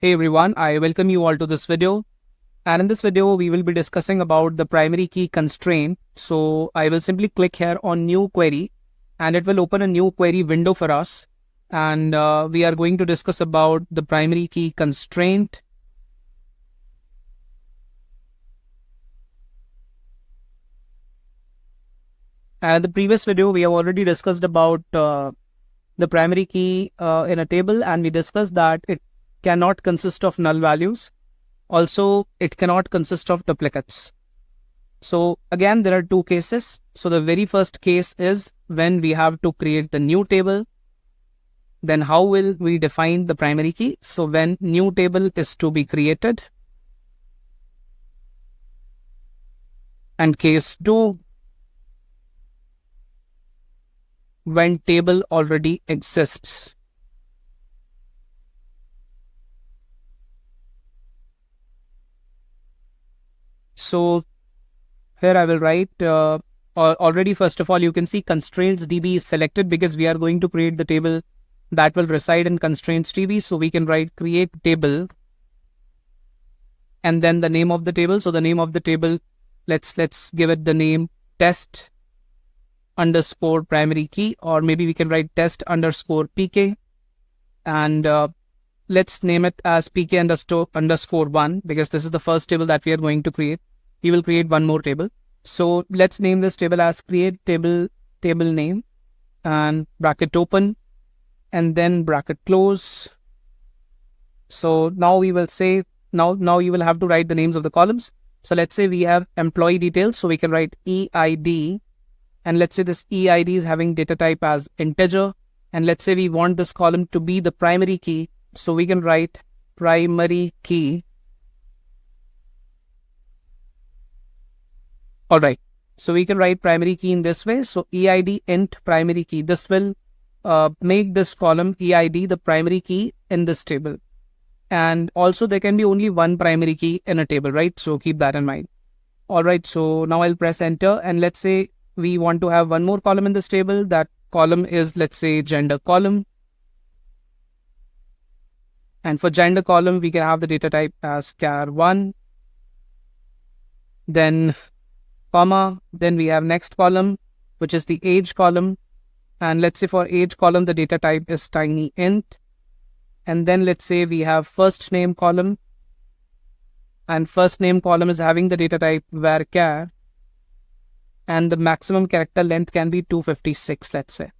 Hey everyone, I welcome you all to this video. And in this video, we will be discussing about the primary key constraint. So I will simply click here on new query and it will open a new query window for us. And we are going to discuss about the primary key constraint. And in the previous video, we have already discussed about the primary key in a table, and we discussed that it cannot consist of null values. Also, it cannot consist of duplicates. So again, there are two cases. So the very first case is when we have to create the new table. Then how will we define the primary key? So when new table is to be created. And case 2, when table already exists. So here I will write already. First of all, you can see constraints DB is selected because we are going to create the table that will reside in constraints DB. So we can write create table and then the name of the table. So the name of the table, let's give it the name test underscore primary key, or maybe we can write test underscore PK, and let's name it as PK underscore 1 because this is the first table that we are going to create. We will create one more table. So let's name this table as create table name and bracket open and then bracket close. So now we will say, now you will have to write the names of the columns. So let's say we have employee details. So we can write EID, and let's say this EID is having data type as integer. And let's say we want this column to be the primary key. So we can write primary key. All right. So we can write primary key in this way. So EID int primary key. This will make this column EID the primary key in this table. And also there can be only one primary key in a table, right? So keep that in mind. All right. So now I'll press enter, and let's say we want to have one more column in this table. That column is, let's say, gender column. And for gender column, we can have the data type as char1, then comma, then we have next column, which is the age column. And let's say for age column, the data type is tiny int. And then let's say we have first name column, and first name column is having the data type varchar, and the maximum character length can be 256, let's say.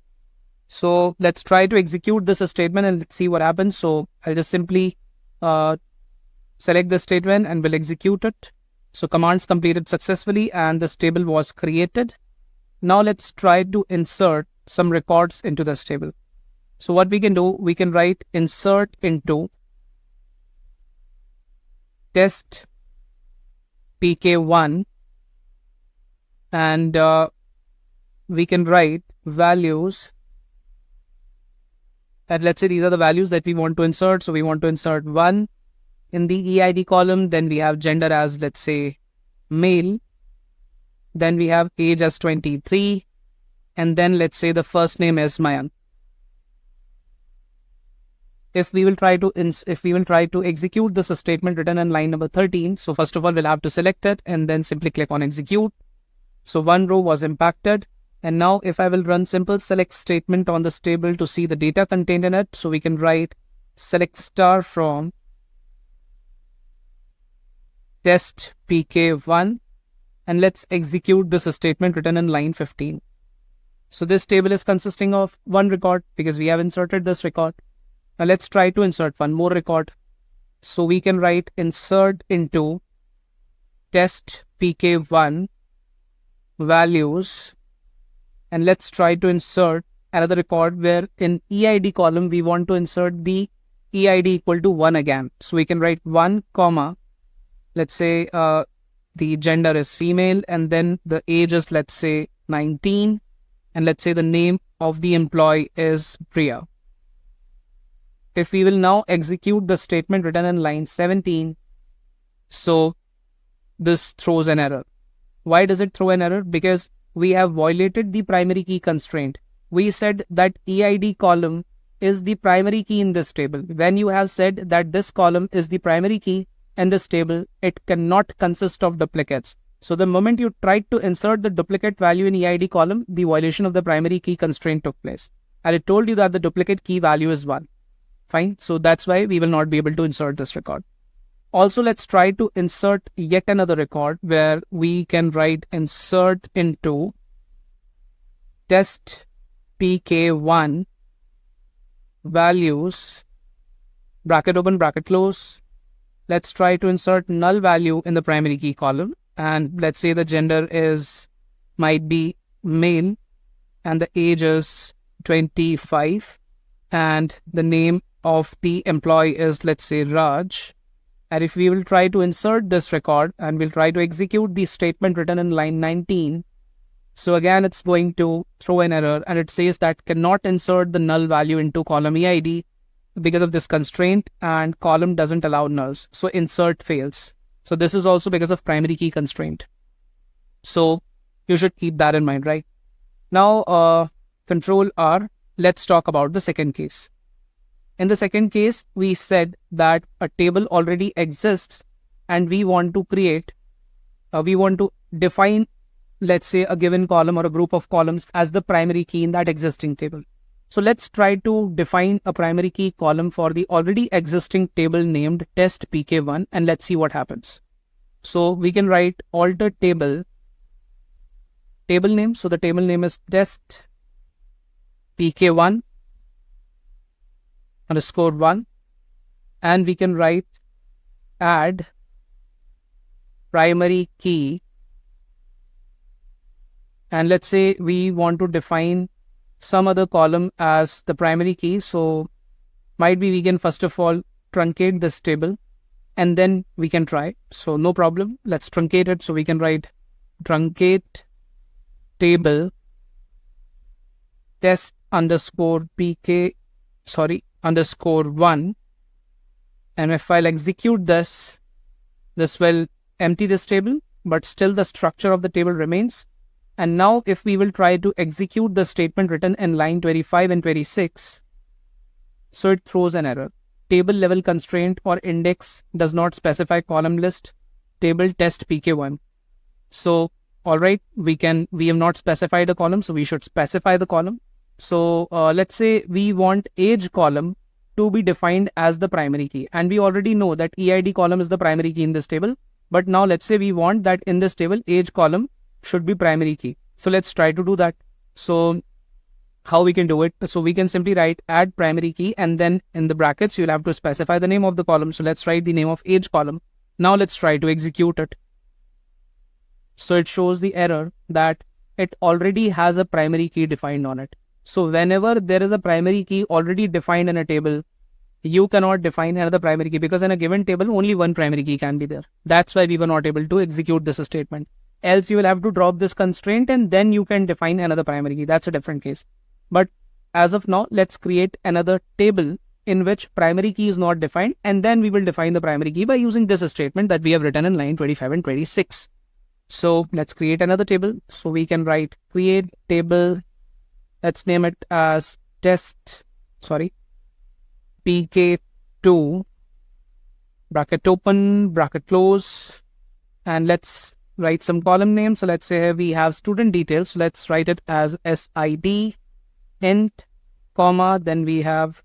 So let's try to execute this statement and let's see what happens. So I'll just simply select this statement and we'll execute it. So commands completed successfully and this table was created. Now let's try to insert some records into this table. So what we can do, we can write insert into test pk1, and we can write values, and let's say these are the values that we want to insert. So we want to insert 1 in the EID column, then we have gender as, let's say, male, then we have age as 23, and then let's say the first name is Mayan. If we will try to execute this statement written in line number 13, so first of all we'll have to select it and then simply click on execute. So one row was impacted, and now if I will run simple select statement on this table to see the data contained in it, so we can write select star from test pk1, and let's execute this statement written in line 15. So this table is consisting of one record because we have inserted this record. Now let's try to insert one more record. So we can write insert into test pk1 values, and let's try to insert another record where in EID column we want to insert the EID equal to 1 again. So we can write 1 comma, let's say the gender is female, and then the age is, let's say, 19, and let's say the name of the employee is Priya. If we will now execute the statement written in line 17, so this throws an error. Why does it throw an error? Because we have violated the primary key constraint. We said that EID column is the primary key in this table. When you have said that this column is the primary key in this table, it cannot consist of duplicates. So the moment you tried to insert the duplicate value in EID column, the violation of the primary key constraint took place. And it told you that the duplicate key value is 1. Fine. So that's why we will not be able to insert this record. Also, let's try to insert yet another record where we can write insert into test pk1 values, bracket open, bracket close. Let's try to insert null value in the primary key column. And let's say the gender might be male and the age is 25 and the name of the employee is, let's say, Raj. And if we will try to insert this record and we'll try to execute the statement written in line 19, so again, it's going to throw an error and it says that cannot insert the null value into column EID because of this constraint, and column doesn't allow nulls. So insert fails. So this is also because of primary key constraint. So you should keep that in mind, right? Now, Control R, let's talk about the second case. In the second case, we said that a table already exists and we want to define, let's say, a given column or a group of columns as the primary key in that existing table. So let's try to define a primary key column for the already existing table named test pk1 and let's see what happens. So we can write alter table name. So the table name is test pk1 underscore 1 and we can write add primary key. And let's say we want to define some other column as the primary key. So might be we can first of all truncate this table and then we can try. So no problem. Let's truncate it. So we can write truncate table test underscore underscore 1. And if I'll execute this will empty this table, but still the structure of the table remains. And now if we will try to execute the statement written in line 25 and 26, so it throws an error. Table level constraint or index does not specify column list table test pk1. So, all right, we have not specified a column, so we should specify the column. So let's say we want age column to be defined as the primary key. And we already know that EID column is the primary key in this table. But now let's say we want that in this table, age column should be primary key. So let's try to do that. So how we can do it? So we can simply write add primary key and then in the brackets, you'll have to specify the name of the column. So let's write the name of age column. Now let's try to execute it. So it shows the error that it already has a primary key defined on it. So whenever there is a primary key already defined in a table, you cannot define another primary key because in a given table, only one primary key can be there. That's why we were not able to execute this statement. Else you will have to drop this constraint and then you can define another primary key. That's a different case. But as of now, let's create another table in which primary key is not defined and then we will define the primary key by using this statement that we have written in line 25 and 26. So let's create another table. So we can write create table. Let's name it as pk2 bracket open, bracket close, and let's write some column names. So let's say we have student details. So let's write it as SID int, comma, then we have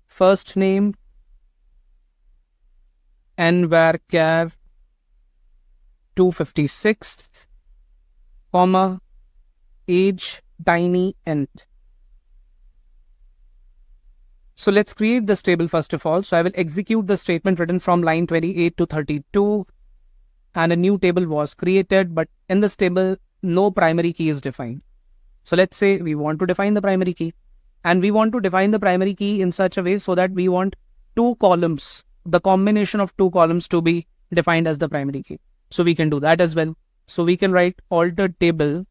first name, nvarchar 256, comma, age tiny int. So let's create this table first of all. So I will execute the statement written from line 28 to 32 and a new table was created, but in this table, no primary key is defined. So let's say we want to define the primary key and we want to define the primary key in such a way so that we want two columns, the combination of two columns to be defined as the primary key. So we can do that as well. So we can write alter table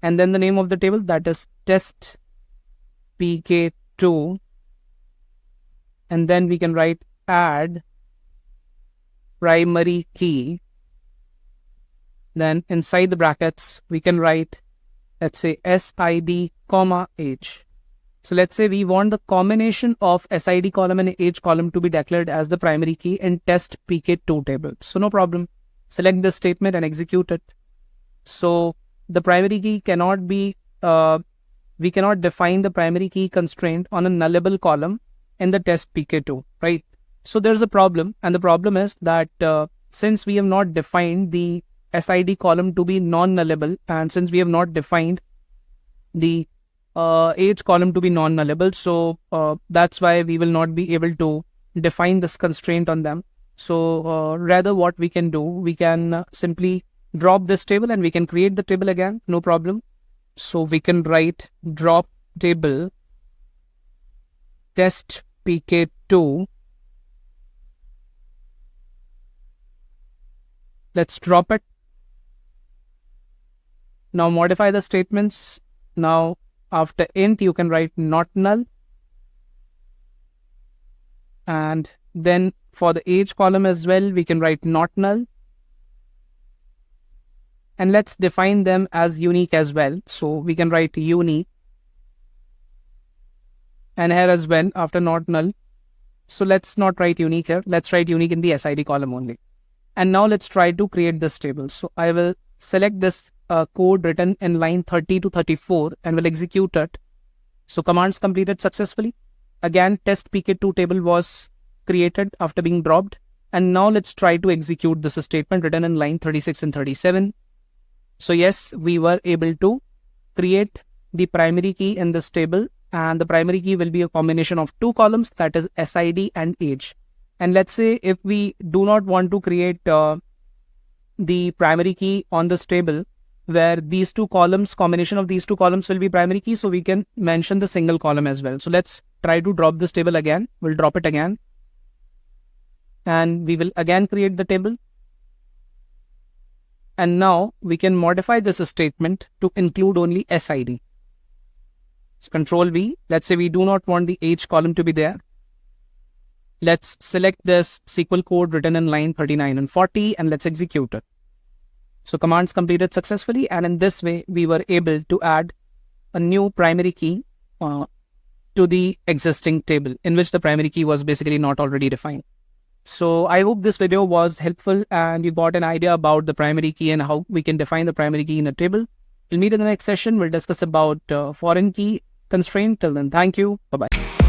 and then the name of the table, that is test pk2, and then we can write add primary key. Then inside the brackets we can write, let's say SID comma age. So let's say we want the combination of SID column and age column to be declared as the primary key in test pk2 table. So no problem. Select this statement and execute it. So the primary key cannot be, we cannot define the primary key constraint on a nullable column in the test pk2, right? So there's a problem, and the problem is that since we have not defined the SID column to be non-nullable, and since we have not defined the age column to be non-nullable, so that's why we will not be able to define this constraint on them. So rather what we can do, we can simply drop this table and we can create the table again, no problem. So we can write drop table test pk2. Let's drop it. Now modify the statements. Now after int, you can write not null. And then for the age column as well, we can write not null. And let's define them as unique as well. So we can write unique. And here as well, after not null. So let's not write unique here. Let's write unique in the SID column only. And now let's try to create this table. So I will select this code written in line 30 to 34 and will execute it. So commands completed successfully. Again, test pk2 table was created after being dropped. And now let's try to execute this statement written in line 36 and 37. So yes, we were able to create the primary key in this table, and the primary key will be a combination of two columns, that is SID and age. And let's say if we do not want to create the primary key on this table, where these two columns, combination of these two columns will be primary key, so we can mention the single column as well. So let's try to drop this table again. We'll drop it again. And we will again create the table. And now we can modify this statement to include only SID. So Control V, let's say we do not want the age column to be there. Let's select this SQL code written in line 39 and 40 and let's execute it. So commands completed successfully, and in this way we were able to add a new primary key to the existing table in which the primary key was basically not already defined. So I hope this video was helpful and you got an idea about the primary key and how we can define the primary key in a table. We'll meet in the next session. We'll discuss about foreign key constraint. Till then, thank you. Bye-bye.